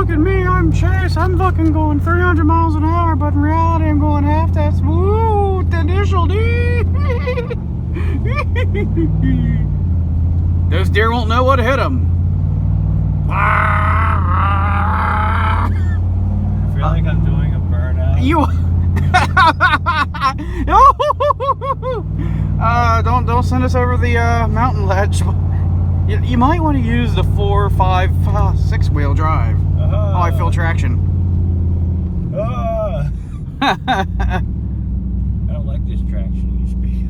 look at me, I'm Chase. I'm fucking going 300 miles an hour, but in reality I'm going half that smooth initial D. Those deer won't know what hit them. I feel like I'm doing a burnout. You don't send us over the mountain ledge. You might want to use the 4, 5, 6 wheel drive. Oh, I feel traction. I don't like this traction you speak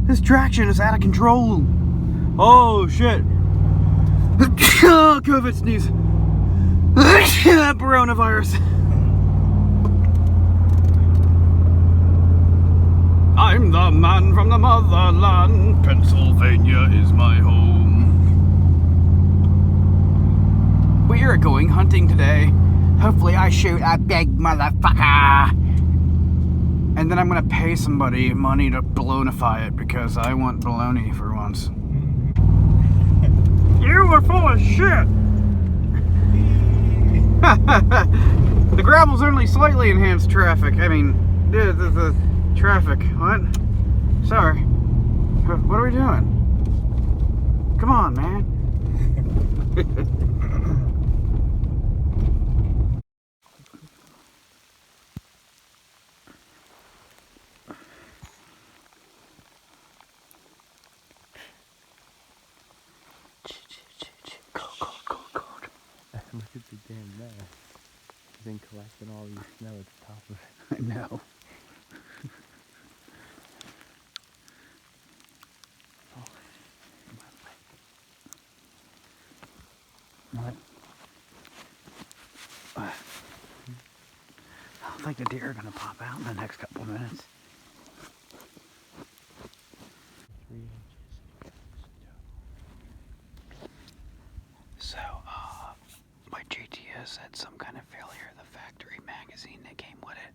of. This traction is out of control. Oh shit. COVID sneeze. Coronavirus. I'm the man from the motherland. Pennsylvania is my home. We are going hunting today. Hopefully I shoot a big motherfucker. And then I'm gonna pay somebody money to balloonify it because I want baloney for once. You are full of shit! The gravel's only slightly enhanced traffic. I mean, the traffic. What? Sorry. What are we doing? Come on, man. Look at the damn mess. He's been collecting all these snow at the top of it. I know. What? I don't think the deer are going to pop out in the next couple of minutes. 3 inches. So, my JTS had some kind of failure. The factory magazine that came with it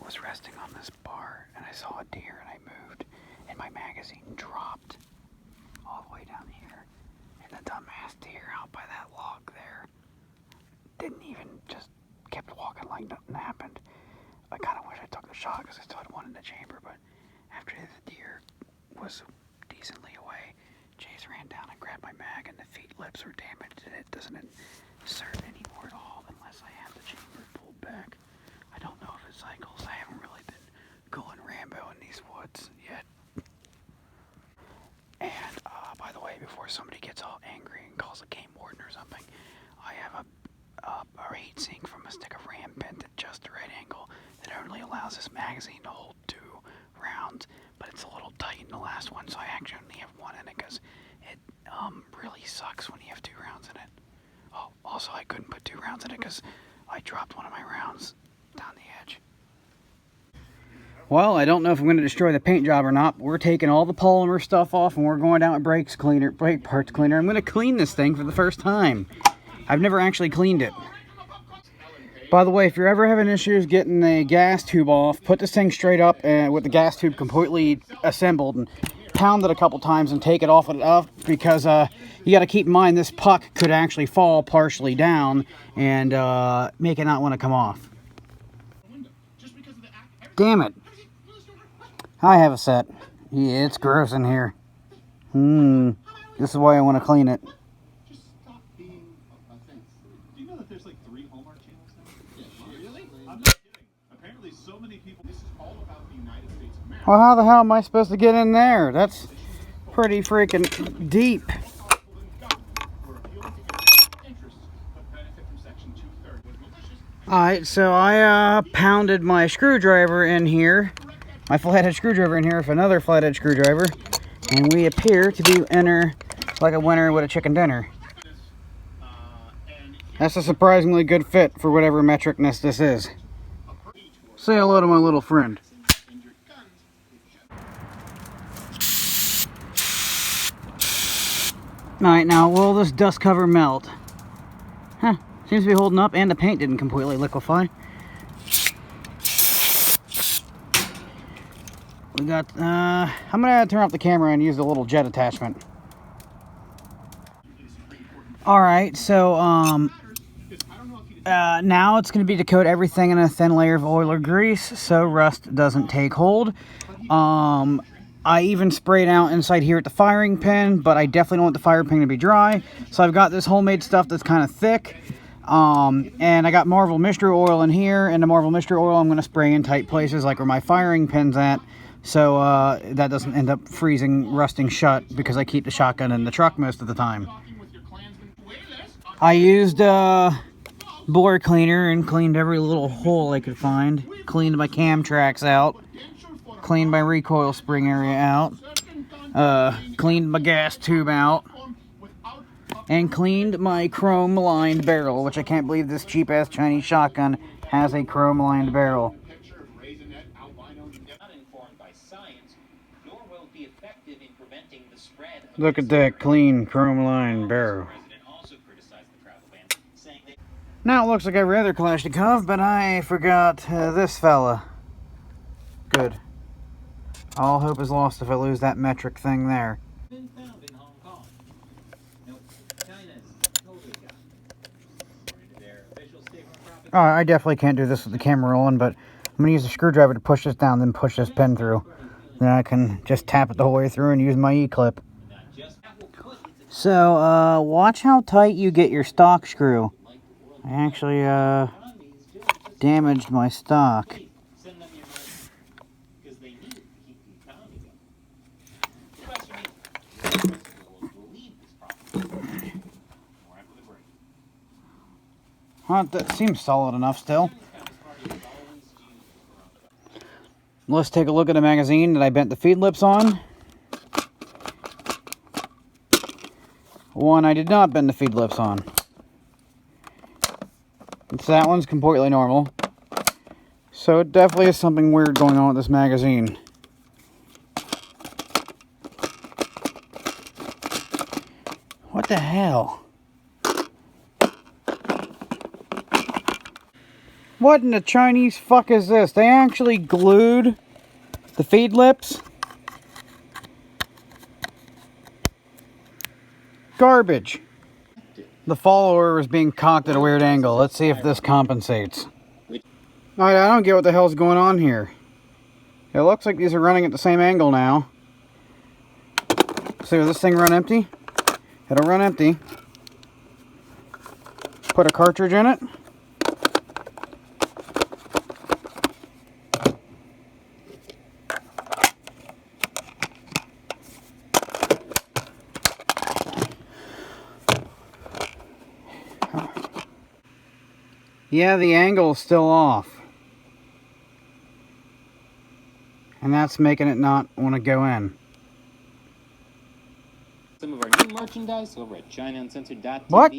was resting on this bar, and I saw a deer, and I moved, and my magazine dropped all the way down here. And the dumbass deer out by that log there didn't even, just kept walking like nothing happened. I kind of wish I took the shot because I still had one in the chamber, but after the deer was decently away, Chase ran down and grabbed my mag, and the feet lips were damaged, and it doesn't insert anymore at all unless I have the chamber pulled back. I don't know if it cycles. I haven't really been going Rambo in these woods yet. And by the way, before somebody gets all angry and calls a game warden or something, I have a heat sink from a stick of ram bent at just the right angle that only allows this magazine to hold 2 rounds, but it's a little tight in the last one, so I actually only have 1 in it because it really sucks when you have 2 rounds in it. Oh, also I couldn't put 2 rounds in it because I dropped one of my rounds down the edge. Well, I don't know if I'm going to destroy the paint job or not, but we're taking all the polymer stuff off and we're going down with brake parts cleaner. I'm going to clean this thing for the first time. I've never actually cleaned it. By the way, if you're ever having issues getting the gas tube off, put this thing straight up and with the gas tube completely assembled and pound it a couple times and take it off because you got to keep in mind this puck could actually fall partially down and make it not want to come off. Damn it. I have a set. Yeah, it's gross in here. This is why I want to clean it. Just stop being offensive. Do you know that there's like 3 Hallmark channels now? Yeah, really? I'm not kidding. Apparently so many people, this is all about the United States of America. Well, how the hell am I supposed to get in there? That's pretty freaking deep. Alright, so I pounded my screwdriver in here. My flathead screwdriver in here with another flathead screwdriver. And we appear to be like a winner with a chicken dinner. That's a surprisingly good fit for whatever metricness this is. Say hello to my little friend. Alright, now will this dust cover melt? Huh, seems to be holding up and the paint didn't completely liquefy. We got, I'm gonna turn off the camera and use the little jet attachment. Alright, so, now it's going to be to coat everything in a thin layer of oil or grease so rust doesn't take hold. I even sprayed out inside here at the firing pin, but I definitely don't want the firing pin to be dry. So I've got this homemade stuff that's kind of thick. And I got Marvel Mystery Oil in here, and the Marvel Mystery Oil I'm going to spray in tight places like where my firing pin's at, so that doesn't end up freezing, rusting shut, because I keep the shotgun in the truck most of the time. I used bore cleaner and cleaned every little hole I could find. Cleaned my cam tracks out. Cleaned my recoil spring area out. Cleaned my gas tube out. And cleaned my chrome-lined barrel, which I can't believe this cheap-ass Chinese shotgun has a chrome-lined barrel. Look at that clean chrome-lined barrel. Now it looks like every other Kalashnikov, but I forgot this fella. Good. All hope is lost if I lose that metric thing there. I definitely can't do this with the camera rolling, but I'm going to use a screwdriver to push this down, then push this pin through. Then I can just tap it the whole way through and use my E-clip. So, watch how tight you get your stock screw. I actually, damaged my stock. Well, that seems solid enough still. Let's take a look at the magazine that I bent the feed lips on. One I did not bend the feed lips on. So that one's completely normal. So it definitely is something weird going on with this magazine. What the hell? What in the Chinese fuck is this? They actually glued the feed lips? Garbage. The follower was being cocked at a weird angle. Let's see if this compensates. Alright, I don't get what the hell's going on here. It looks like these are running at the same angle now. So will this thing run empty? It'll run empty. Put a cartridge in it. Yeah, the angle's still off. And that's making it not want to go in. Some of our new merchandise over at ChinaUncensored.tv/. What?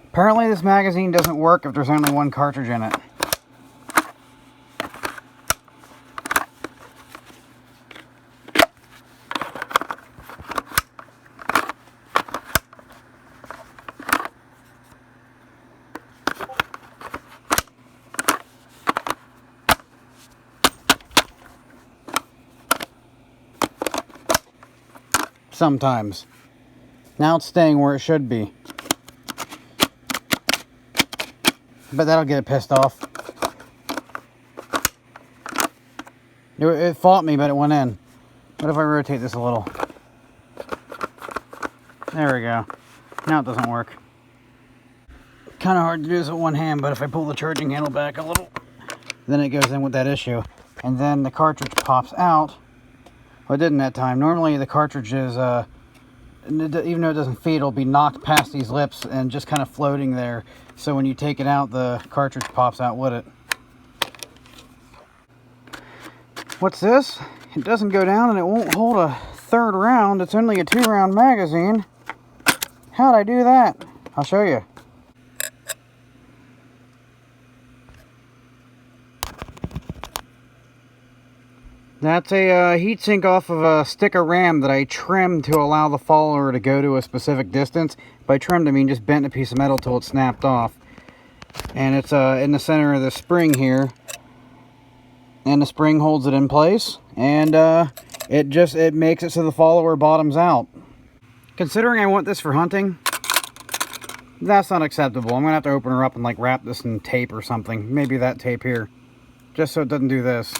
Apparently this magazine doesn't work if there's only one cartridge in it. Sometimes. Now it's staying where it should be. But that'll get it pissed off. It fought me, but it went in. What if I rotate this a little? There we go. Now it doesn't work. Kind of hard to do this with one hand, but if I pull the charging handle back a little, then it goes in with that issue. And then the cartridge pops out. Well, it didn't that time. Normally the cartridge is, even though it doesn't feed, it'll be knocked past these lips and just kind of floating there. So when you take it out, the cartridge pops out with it. What's this? It doesn't go down and it won't hold a third round. It's only a 2-round magazine. How'd I do that? I'll show you. That's a heatsink off of a stick of RAM that I trimmed to allow the follower to go to a specific distance. By trimmed, I mean just bent a piece of metal till it snapped off. And it's in the center of the spring here. And the spring holds it in place. And it makes it so the follower bottoms out. Considering I want this for hunting, that's not acceptable. I'm going to have to open her up and like wrap this in tape or something. Maybe that tape here. Just so it doesn't do this.